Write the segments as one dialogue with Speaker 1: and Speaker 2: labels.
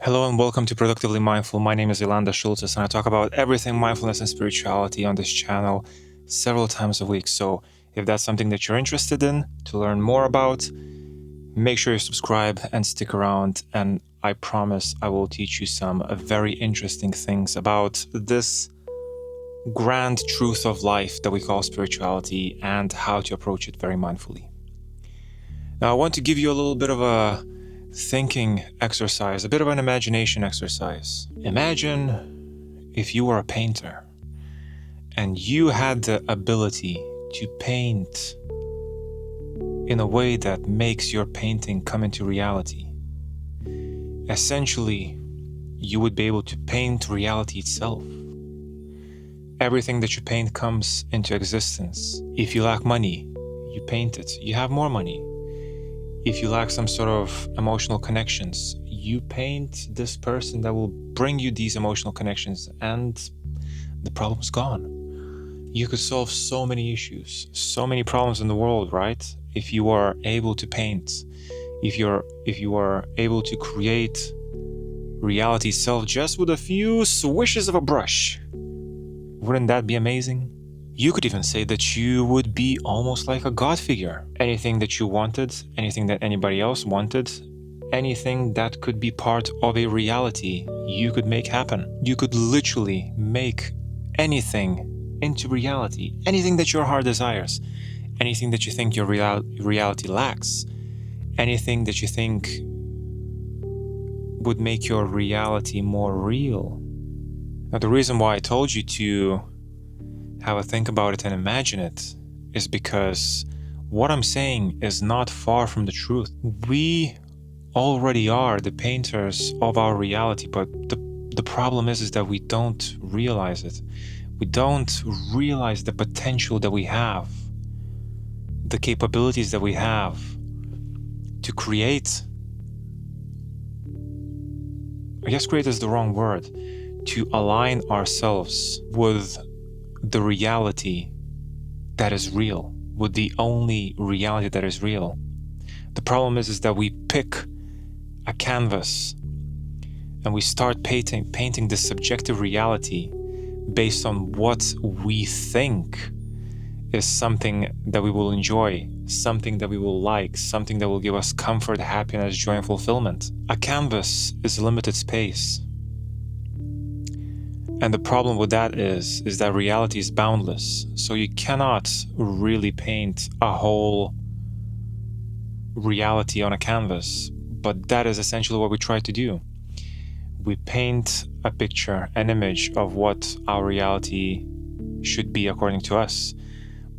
Speaker 1: Hello and welcome to Productively Mindful. My name is ailandas.sulcas and I talk about everything mindfulness and spirituality on this channel several times a week. So if that's something that you're interested in to learn more about, make sure you subscribe and stick around, and I promise I will teach you some very interesting things about this grand truth of life that we call spirituality and how to approach it very mindfully. Now I want to give you a little bit of a thinking exercise, a bit of an imagination exercise. Imagine if you were a painter and you had the ability to paint in a way that makes your painting come into reality. Essentially, you would be able to paint reality itself. Everything that you paint comes into existence. If you lack money, you paint it, you have more money. If you lack some sort of emotional connections, you paint this person that will bring you these emotional connections, and the problem's gone. You could solve so many issues, so many problems in the world, right? If you are able to paint, if you are able to create reality itself just with a few swishes of a brush. Wouldn't that be amazing? You could even say that you would be almost like a god figure. Anything that you wanted, anything that anybody else wanted, anything that could be part of a reality, you could make happen. You could literally make anything into reality. Anything that your heart desires. Anything that you think your reality lacks. Anything that you think would make your reality more real. Now, the reason why I told you to have a think about it and imagine it is because what I'm saying is not far from the truth. We already are the painters of our reality, but the problem is that we don't realize it. We don't realize the potential that we have, the capabilities that we have to create. I guess create is the wrong word. To align ourselves with the reality that is real, with the only reality that is real. The problem is that we pick a canvas and we start painting this subjective reality based on what we think is something that we will enjoy, something that we will like, something that will give us comfort, happiness, joy, and fulfillment. A canvas is a limited space. And the problem with that is that reality is boundless. So you cannot really paint a whole reality on a canvas. But that is essentially what we try to do. We paint a picture, an image of what our reality should be according to us.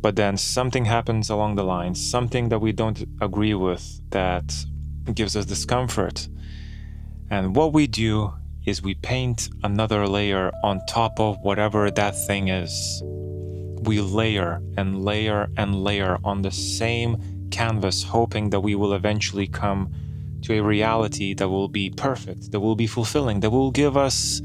Speaker 1: But then something happens along the line, something that we don't agree with, that gives us discomfort. And what we do is we paint another layer on top of whatever that thing is. We layer and layer and layer on the same canvas, hoping that we will eventually come to a reality that will be perfect, that will be fulfilling, that will give us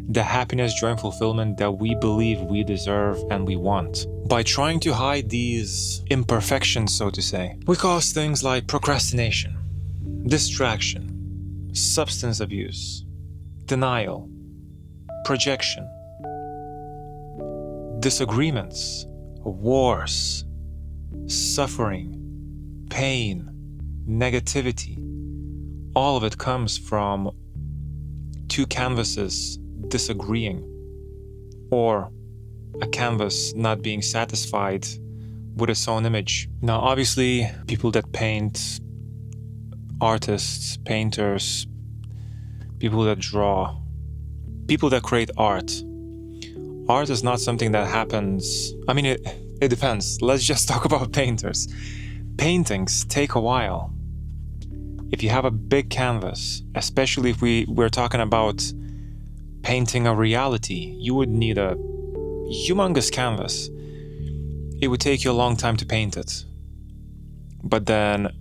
Speaker 1: the happiness, joy, and fulfillment that we believe we deserve and we want. By trying to hide these imperfections, so to say, we cause things like procrastination, distraction, substance abuse, denial, projection, disagreements, wars, suffering, pain, negativity. All of it comes from two canvases disagreeing, or a canvas not being satisfied with its own image. Now, obviously, people that paint, artists, painters, people that draw, people that create art. Art is not something that happens. I mean, it depends. Let's just talk about painters. Paintings take a while. If you have a big canvas, especially if we're talking about painting a reality, you would need a humongous canvas. It would take you a long time to paint it. But then,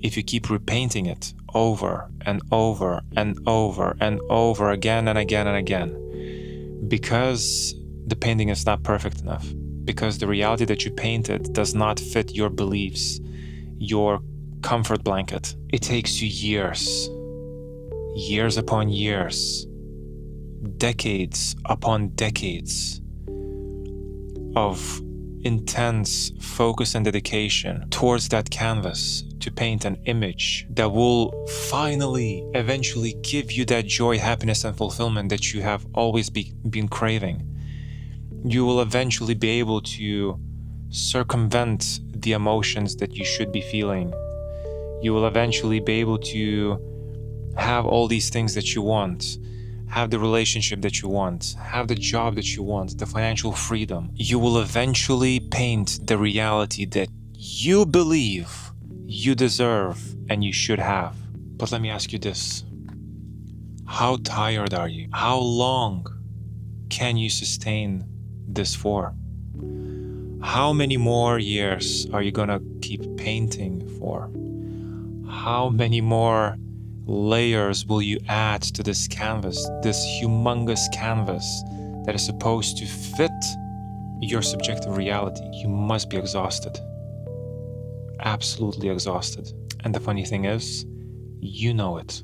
Speaker 1: if you keep repainting it over and over and over and over again and again and again, because the painting is not perfect enough, because the reality that you painted does not fit your beliefs, your comfort blanket, it takes you years years upon years, decades upon decades of intense focus and dedication towards that canvas to paint an image that will finally, eventually give you that joy, happiness, and fulfillment that you have always been craving. You will eventually be able to circumvent the emotions that you should be feeling. You will eventually be able to have all these things that you want, have the relationship that you want, have the job that you want, the financial freedom. You will eventually paint the reality that you believe you deserve and you should have. But let me ask you this. How tired are you? How long can you sustain this for? How many more years are you gonna keep painting for? How many more layers will you add to this canvas, this humongous canvas that is supposed to fit your subjective reality? You must be exhausted. Absolutely exhausted. And the funny thing is, you know it.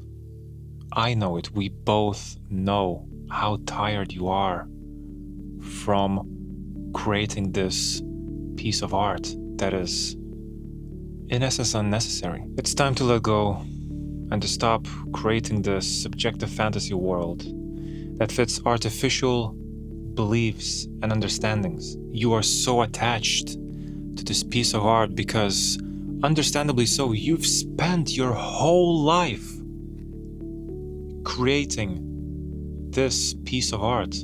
Speaker 1: I know it. We both know how tired you are from creating this piece of art that is, in essence, unnecessary. It's time to let go and to stop creating this subjective fantasy world that fits artificial beliefs and understandings. You are so attached to this piece of art because, understandably so, you've spent your whole life creating this piece of art.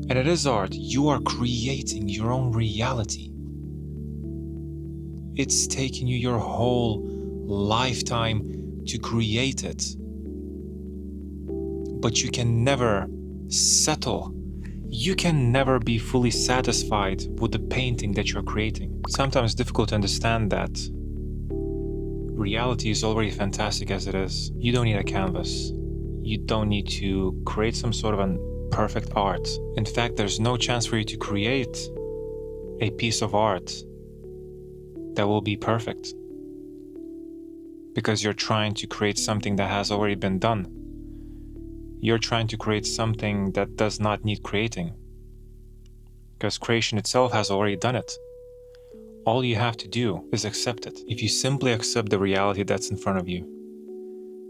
Speaker 1: And it is art. You are creating your own reality. It's taking you your whole lifetime to create it. But you can never settle. You can never be fully satisfied with the painting that you're creating. Sometimes it's difficult to understand that reality is already fantastic as it is. You don't need a canvas. You don't need to create some sort of an perfect art. In fact, there's no chance for you to create a piece of art that will be perfect because you're trying to create something that has already been done. You're trying to create something that does not need creating because creation itself has already done it. All you have to do is accept it. If you simply accept the reality that's in front of you,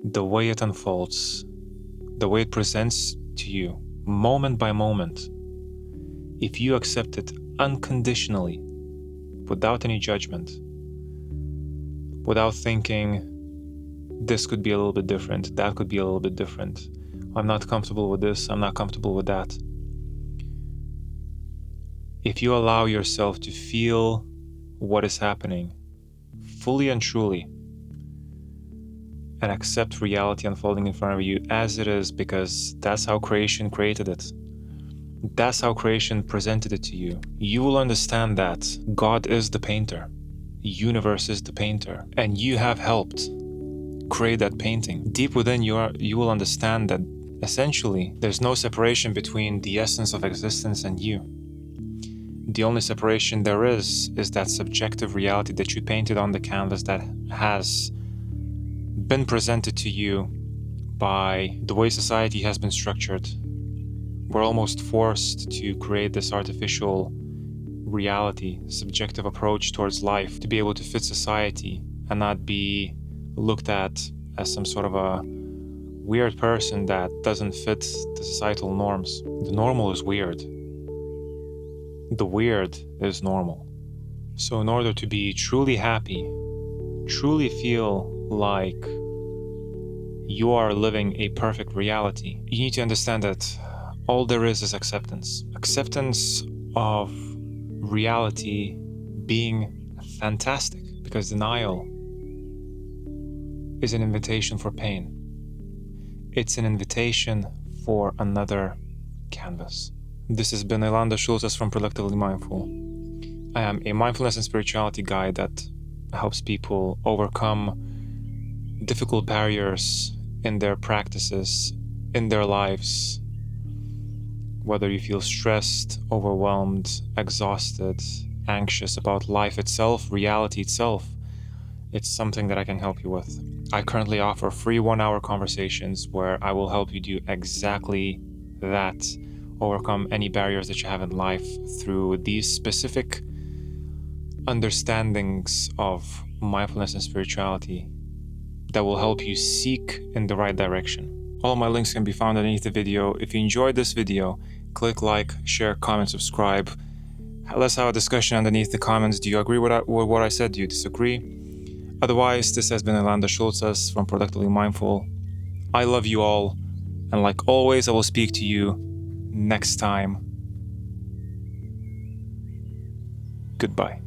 Speaker 1: the way it unfolds, the way it presents to you, moment by moment, if you accept it unconditionally, without any judgment, without thinking, this could be a little bit different, that could be a little bit different, I'm not comfortable with this, I'm not comfortable with that. If you allow yourself to feel what is happening fully and truly, and accept reality unfolding in front of you as it is, because that's how creation created it. That's how creation presented it to you. You will understand that God is the painter, the universe is the painter, and you have helped create that painting. Deep within you will understand that essentially there's no separation between the essence of existence and you. The only separation there is that subjective reality that you painted on the canvas that has been presented to you by the way society has been structured. We're almost forced to create this artificial reality, subjective approach towards life to be able to fit society and not be looked at as some sort of a weird person that doesn't fit the societal norms. The normal is weird. The weird is normal. So in order to be truly happy, truly feel like you are living a perfect reality, you need to understand that all there is acceptance. Acceptance of reality being fantastic, because denial is an invitation for pain. It's an invitation for another canvas. This has been ailandas.sulcas from Productively Mindful. I am a mindfulness and spirituality guide that helps people overcome difficult barriers in their practices, in their lives. Whether you feel stressed, overwhelmed, exhausted, anxious about life itself, reality itself, it's something that I can help you with. I currently offer free 1-hour conversations where I will help you do exactly that, overcome any barriers that you have in life through these specific understandings of mindfulness and spirituality that will help you seek in the right direction. All my links can be found underneath the video. If you enjoyed this video, click like, share, comment, subscribe. Let's have a discussion underneath the comments. Do you agree with what I said? Do you disagree? Otherwise, this has been ailandas.sulcas from Productively Mindful. I love you all, and like always, I will speak to you next time. Goodbye.